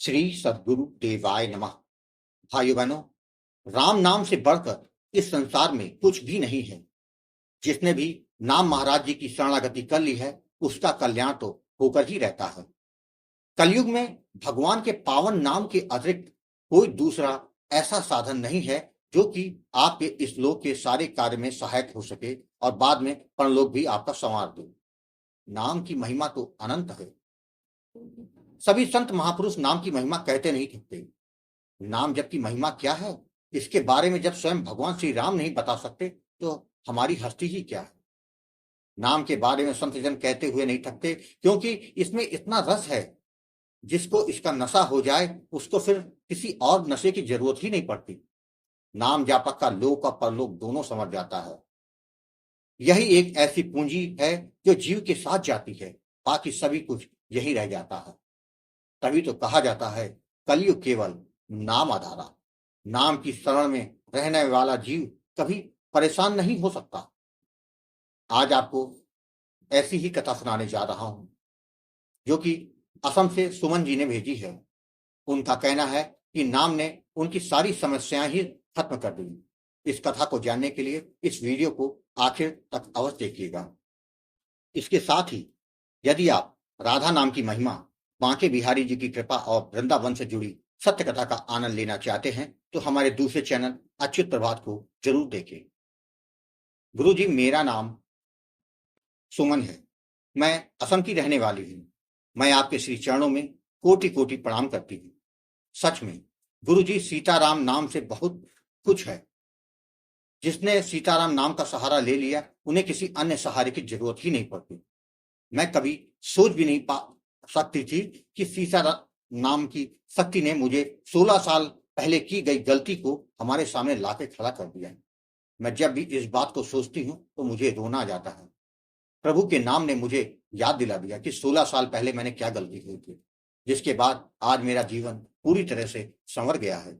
श्री सद्गुरु देवाय नमः। भाइयों बहनों, राम नाम से बढ़कर इस संसार में कुछ भी नहीं है। जिसने भी नाम महाराज जी की शरणागति कर ली है उसका कल्याण तो होकर ही रहता है। कलयुग में भगवान के पावन नाम के अतिरिक्त कोई दूसरा ऐसा साधन नहीं है जो कि आपके इस लोक के सारे कार्य में सहायक हो सके और बाद में परलोक भी आपका संवार दे। नाम की महिमा तो अनंत है। सभी संत महापुरुष नाम की महिमा कहते नहीं थकते। नाम जप की महिमा क्या है, इसके बारे में जब स्वयं भगवान श्री राम नहीं बता सकते तो हमारी हस्ती ही क्या है। नाम के बारे में संत जन कहते हुए नहीं थकते, क्योंकि इसमें इतना रस है। जिसको इसका नशा हो जाए उसको फिर किसी और नशे की जरूरत ही नहीं पड़ती। नाम जापक का लोक और परलोक दोनों समझ जाता है। यही एक ऐसी पूंजी है जो जीव के साथ जाती है, बाकी सभी कुछ यही रह जाता है। तभी तो कहा जाता है, कलयुग केवल नाम आधारा। नाम की शरण में रहने वाला जीव कभी परेशान नहीं हो सकता। आज आपको ऐसी ही कथा सुनाने जा रहा हूं जो कि असम से सुमन जी ने भेजी है। उनका कहना है कि नाम ने उनकी सारी समस्याएं ही खत्म कर दी। इस कथा को जानने के लिए इस वीडियो को आखिर तक अवश्य देखिएगा। इसके साथ ही यदि आप राधा नाम की महिमा, बांके बिहारी जी की कृपा और वृंदावन से जुड़ी सत्य कथा का आनंद लेना चाहते हैं तो हमारे दूसरे चैनल अच्युत प्रभात को जरूर देखें। गुरु जी, मेरा नाम सुमन है। मैं असम की रहने वाली हूँ। मैं आपके श्री चरणों में कोटि कोटि प्रणाम करती हूँ। सच में गुरु जी, सीताराम नाम से बहुत कुछ है। जिसने सीताराम नाम का सहारा ले लिया उन्हें किसी अन्य सहारे की जरूरत ही नहीं पड़ती। मैं कभी सोच भी नहीं पा सकती थी कि सीताराम नाम की शक्ति ने मुझे 16 साल पहले की गई गलती को हमारे सामने लाके खड़ा कर दिया। मैं जब भी इस बात को सोचती हूँ तो मुझे रोना आ जाता है। प्रभु के नाम ने मुझे याद दिला दिया कि 16 साल पहले मैंने क्या गलती की थी, जिसके बाद आज मेरा जीवन पूरी तरह से संवर गया है।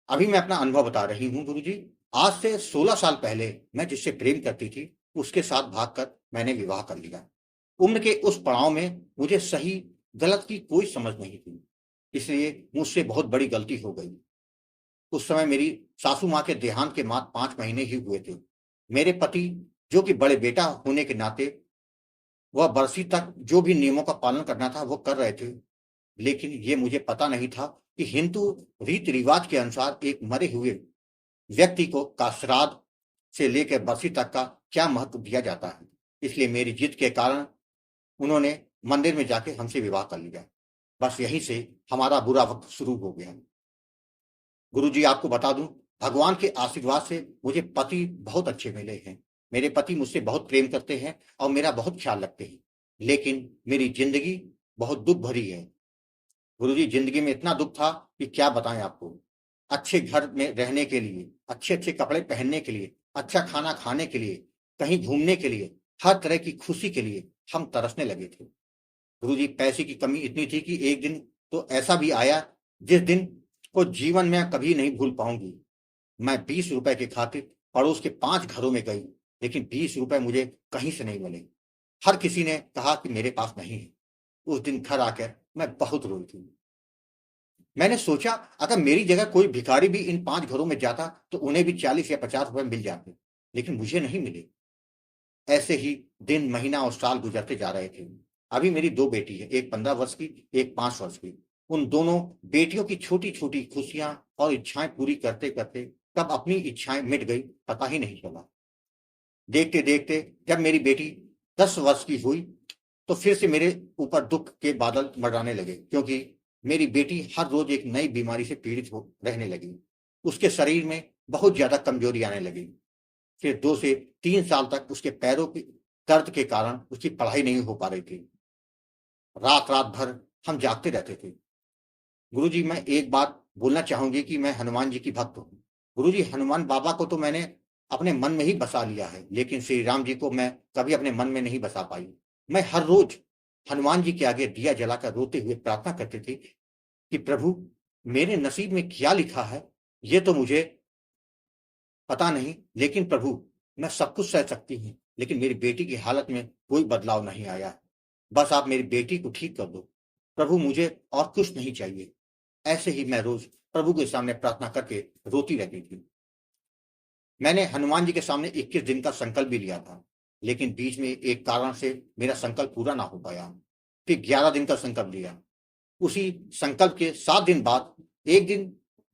अभी मैं अपना अनुभव बता रही हूँ गुरु जी। आज से 16 साल पहले मैं जिससे प्रेम करती थी उसके साथ भागकर मैंने विवाह कर लिया। उम्र के उस पड़ाव में मुझे सही गलत की कोई समझ नहीं थी, इसलिए मुझसे बहुत बड़ी गलती हो गई। उस समय मेरी सासू माँ के देहांत के मात्र 5 महीने ही हुए थे। मेरे पति, जो कि बड़े बेटा होने के नाते वह बरसी तक जो भी नियमों का पालन करना था वो कर रहे थे, लेकिन ये मुझे पता नहीं था कि हिंदू रीति रिवाज के अनुसार एक मरे हुए व्यक्ति को का श्राद्ध से लेकर बरसी तक का क्या महत्व दिया जाता है। इसलिए मेरी जिद के कारण उन्होंने मंदिर में जाके हमसे विवाह कर लिया। बस यहीं से हमारा बुरा वक्त शुरू हो गया। गुरु जी, आपको बता दूं, भगवान के आशीर्वाद से मुझे पति बहुत अच्छे मिले हैं। मेरे पति मुझसे बहुत प्रेम करते हैं और मेरा बहुत ख्याल रखते हैं, लेकिन मेरी जिंदगी बहुत दुख भरी है। गुरु जी, जिंदगी में इतना दुख था कि क्या बताएं आपको। अच्छे घर में रहने के लिए, अच्छे अच्छे कपड़े पहनने के लिए, अच्छा खाना खाने के लिए, कहीं घूमने के लिए, हर तरह की खुशी के लिए हम तरसने लगे थे। गुरु जी, पैसे की कमी इतनी थी कि एक दिन तो ऐसा भी आया जिस दिन को जीवन में कभी नहीं भूल पाऊंगी। मैं 20 रुपए की खातिर पड़ोस के 5 घरों में गई, लेकिन 20 रुपए मुझे कहीं से नहीं मिले। हर किसी ने कहा कि मेरे पास नहीं है। उस दिन घर आकर मैं बहुत रोई थी। मैंने सोचा, अगर मेरी जगह कोई भिखारी भी इन 5 घरों में जाता तो उन्हें भी 40 या 50 रुपए मिल जाते, लेकिन मुझे नहीं मिले। ऐसे ही दिन, महीना और साल गुजरते जा रहे थे। अभी मेरी 2 बेटी है, एक 15 वर्ष की, एक 5 वर्ष की। उन दोनों बेटियों की छोटी छोटी खुशियां और इच्छाएं पूरी करते करते कब अपनी इच्छाएं मिट गई पता ही नहीं चला। देखते देखते जब मेरी बेटी 10 वर्ष की हुई तो फिर से मेरे ऊपर दुख के बादल मंडराने लगे, क्योंकि मेरी बेटी हर रोज एक नई बीमारी से पीड़ित हो रहने लगी। उसके शरीर में बहुत ज्यादा कमजोरी आने लगी। फिर 2 से 3 साल तक उसके पैरों की दर्द के कारण उसकी पढ़ाई नहीं हो पा रही थी। रात रात भर हम जागते रहते थे। गुरुजी, मैं एक बात बोलना चाहूंगी कि मैं हनुमान जी की भक्त हूँ। गुरुजी, हनुमान बाबा को तो मैंने अपने मन में ही बसा लिया है, लेकिन श्री राम जी को मैं कभी अपने मन में नहीं बसा पाई। मैं हर रोज हनुमान जी के आगे दिया जलाकर रोते हुए प्रार्थना करती थी कि प्रभु, मेरे नसीब में क्या लिखा है ये तो मुझे पता नहीं, लेकिन प्रभु, मैं सब कुछ सह सकती हूँ, लेकिन मेरी बेटी की हालत में कोई बदलाव नहीं आया। बस आप मेरी बेटी को ठीक कर दो। प्रभु मुझे और कुछ नहीं चाहिए। ऐसे ही मैं रोज प्रभु के सामने प्रार्थना करके रोती रहती थी। मैंने हनुमान जी के सामने 21 दिन का संकल्प भी लिया था, लेकिन बीच में एक कारण से मेरा संकल्प पूरा ना हो पाया। फिर 11 दिन का संकल्प लिया। उसी संकल्प के 7 दिन बाद एक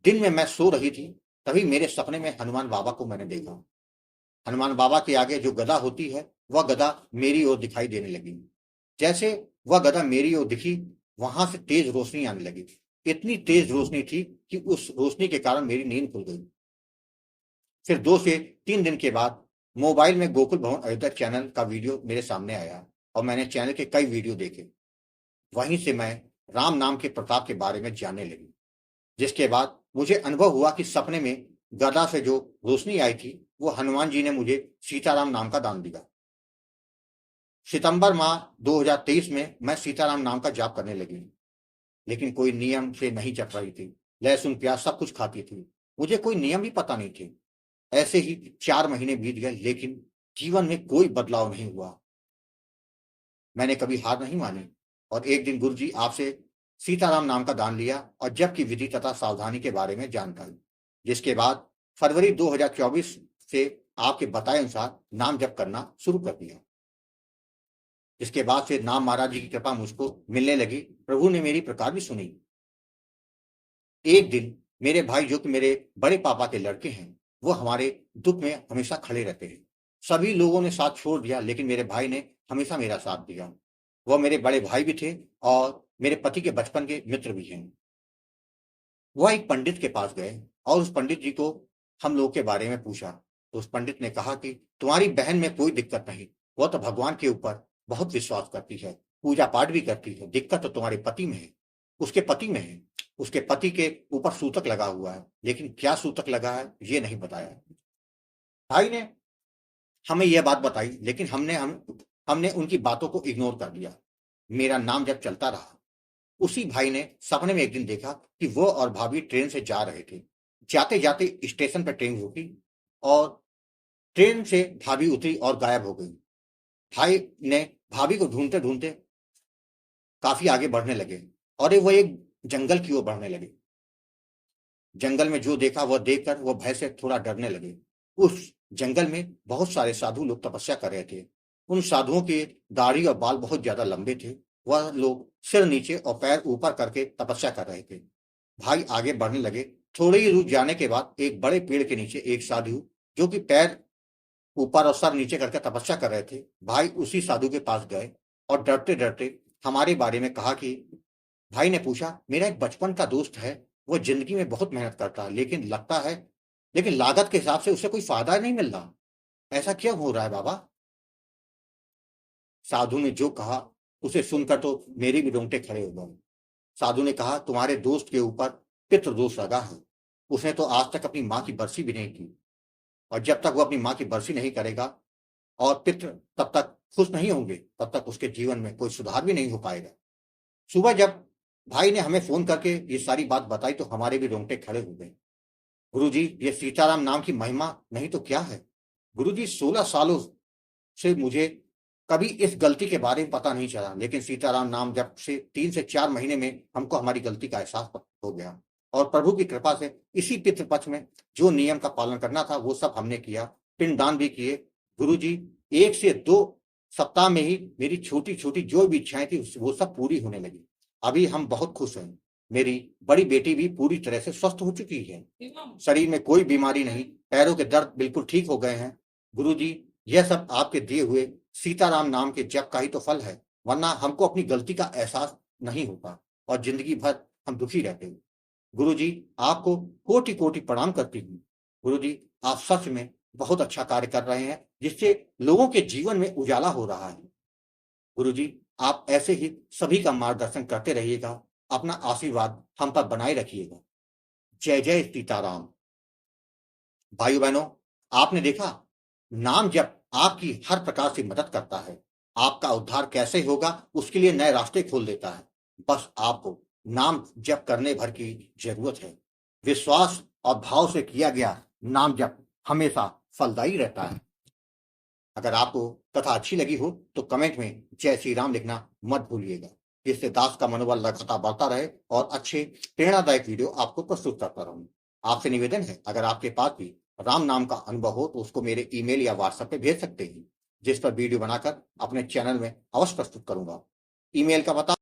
दिन में मैं सो रही थी, तभी मेरे सपने में हनुमान बाबा को मैंने देखा। हनुमान बाबा के आगे जो गदा होती है, वह गदा मेरी ओर दिखाई देने लगी। जैसे वह गदा मेरी ओर दिखी, वहां से तेज रोशनी आने लगी। इतनी तेज रोशनी थी कि उस रोशनी के कारण मेरी नींद खुल गई। फिर 2 से 3 दिन के बाद मोबाइल में गोकुल भवन अयोध्या चैनल का वीडियो मेरे सामने आया और मैंने चैनल के कई वीडियो देखे। वहीं से मैं राम नाम के प्रताप के बारे में जानने लगी, जिसके बाद मुझे अनुभव हुआ कि सपने में गदा से जो रोशनी आई थी, वो हनुमान जी ने मुझे सीताराम नाम का दान दिया। सितंबर माह 2023 में मैं सीताराम नाम का जाप करने लगी, लेकिन कोई नियम से नहीं चल रही थी। लहसुन प्याज सब कुछ खाती थी, मुझे कोई नियम भी पता नहीं थे। ऐसे ही 4 महीने बीत गए, लेकिन जीवन में कोई बदलाव नहीं हुआ। मैंने कभी हार नहीं मानी और एक दिन गुरुजी आपसे सीताराम नाम का दान लिया और जप की विधि तथा सावधानी के बारे में जानकारी, जिसके बाद फरवरी 2024 से आपके बताए अनुसार नाम जप करना शुरू कर दिया। जिसके बाद से नाम महाराज जी की कृपा मुझको मिलने लगी। प्रभु ने मेरी प्रकार भी सुनी। एक दिन मेरे भाई, जो कि मेरे बड़े पापा के लड़के हैं, वो हमारे दुख में हमेशा खड़े रहते हैं। सभी लोगों ने साथ छोड़ दिया, लेकिन मेरे भाई ने हमेशा मेरा साथ दिया। वह मेरे बड़े भाई भी थे और मेरे पति के बचपन के मित्र भी हैं। वह एक पंडित के पास गए और उस पंडित जी को हम लोग के बारे में पूछा, तो उस पंडित ने कहा कि तुम्हारी बहन में कोई दिक्कत नहीं, वह तो भगवान के ऊपर बहुत विश्वास करती है, पूजा पाठ भी करती है। दिक्कत तो तुम्हारे पति में है, उसके पति में है। उसके पति के ऊपर सूतक लगा हुआ है, लेकिन क्या सूतक लगा है ये नहीं बताया। भाई ने हमें यह बात बताई, लेकिन हमने उनकी बातों को इग्नोर कर दिया। मेरा नाम जब चलता रहा। उसी भाई ने सपने में एक दिन देखा कि वो और भाभी ट्रेन से जा रहे थे। जाते जाते स्टेशन पर ट्रेन रुकी और ट्रेन से भाभी उतरी और गायब हो गई। भाई ने भाभी को ढूंढते ढूंढते काफी आगे बढ़ने लगे और वो एक जंगल की ओर बढ़ने लगे। जंगल में जो देखा वह देखकर वो भय से थोड़ा डरने लगे। उस जंगल में बहुत सारे साधु लोग तपस्या कर रहे थे। उन साधुओं के दाढ़ी और बाल बहुत ज्यादा लंबे थे। वह लोग सिर नीचे और पैर ऊपर करके तपस्या कर रहे थे। भाई आगे बढ़ने लगे। थोड़ी ही दूर जाने के बाद एक बड़े पेड़ के नीचे एक साधु, जो कि पैर ऊपर और सर नीचे करके तपस्या कर रहे थे, भाई उसी साधु के पास गए और डरते डरते हमारे बारे में कहा कि भाई ने पूछा, मेरा एक बचपन का दोस्त है, वो जिंदगी में बहुत मेहनत करता है, लेकिन लागत के हिसाब से उसे कोई फायदा नहीं मिल रहा। ऐसा क्यों हो रहा है बाबा? साधु ने जो कहा उसे सुनकर तो मेरे भी रोंगटे खड़े हो गए। साधु ने कहा, तुम्हारे दोस्त के ऊपर पितृ दोष लगा है। उसने तो आज तक अपनी माँ की बरसी भी नहीं की, और जब तक वो अपनी माँ की बरसी नहीं करेगा और पितृ तब तक खुश नहीं होंगे, तब तक उसके जीवन में कोई सुधार भी नहीं हो पाएगा। सुबह जब भाई ने हमें फोन करके ये सारी बात बताई तो हमारे भी रोंगटे खड़े हो गए। गुरुजी, ये सीताराम नाम की महिमा नहीं तो क्या है? गुरुजी, 16 सालों से मुझे कभी इस गलती के बारे में पता नहीं चला, लेकिन सीताराम नाम जब से 3 से 4 महीने में हमको हमारी गलती का एहसास हो गया और प्रभु की कृपा से इसी पितृपक्ष में जो नियम का पालन करना था वो सब हमने किया। पिंडदान भी किए। गुरुजी, 1 से 2 सप्ताह में ही मेरी छोटी छोटी जो भी इच्छाएं थी वो सब पूरी होने लगी। अभी हम बहुत खुश हैं। मेरी बड़ी बेटी भी पूरी तरह से स्वस्थ हो चुकी है। शरीर में कोई बीमारी नहीं, पैरों के दर्द बिल्कुल ठीक हो गए हैं। गुरुजी, यह सब आपके दिए हुए सीताराम नाम के जप का ही तो फल है, वरना हमको अपनी गलती का एहसास नहीं होता और जिंदगी भर हम दुखी रहते हैं। गुरुजी, आपको कोटि कोटि प्रणाम करती हूँ। गुरुजी, आप सच में बहुत अच्छा कार्य कर रहे हैं, जिससे लोगों के जीवन में उजाला हो रहा है। गुरुजी, आप ऐसे ही सभी का मार्गदर्शन करते रहिएगा। अपना आशीर्वाद हम पर बनाए रखिएगा। जय जय सीताराम। भाइयों बहनों, आपने देखा, नाम जप आपकी हर प्रकार से मदद करता है। आपका उद्धार कैसे होगा उसके लिए नए रास्ते खोल देता है। बस आपको नाम जप करने भर की जरूरत है। विश्वास और भाव से किया गया नाम जप हमेशा फलदायी रहता है। अगर आपको कथा अच्छी लगी हो तो कमेंट में जय श्री राम लिखना मत भूलिएगा। जिससे दास का मनोबल लगातार बढ़ता रहे और अच्छे प्रेरणादायक वीडियो आपको प्रस्तुत करता रहूं। आपसे निवेदन है, अगर आपके पास भी राम नाम का अनुभव हो तो उसको मेरे ईमेल या व्हाट्सएप पे भेज सकते हैं, जिस पर वीडियो बनाकर अपने चैनल में अवश्य प्रस्तुत करूंगा। ईमेल का पता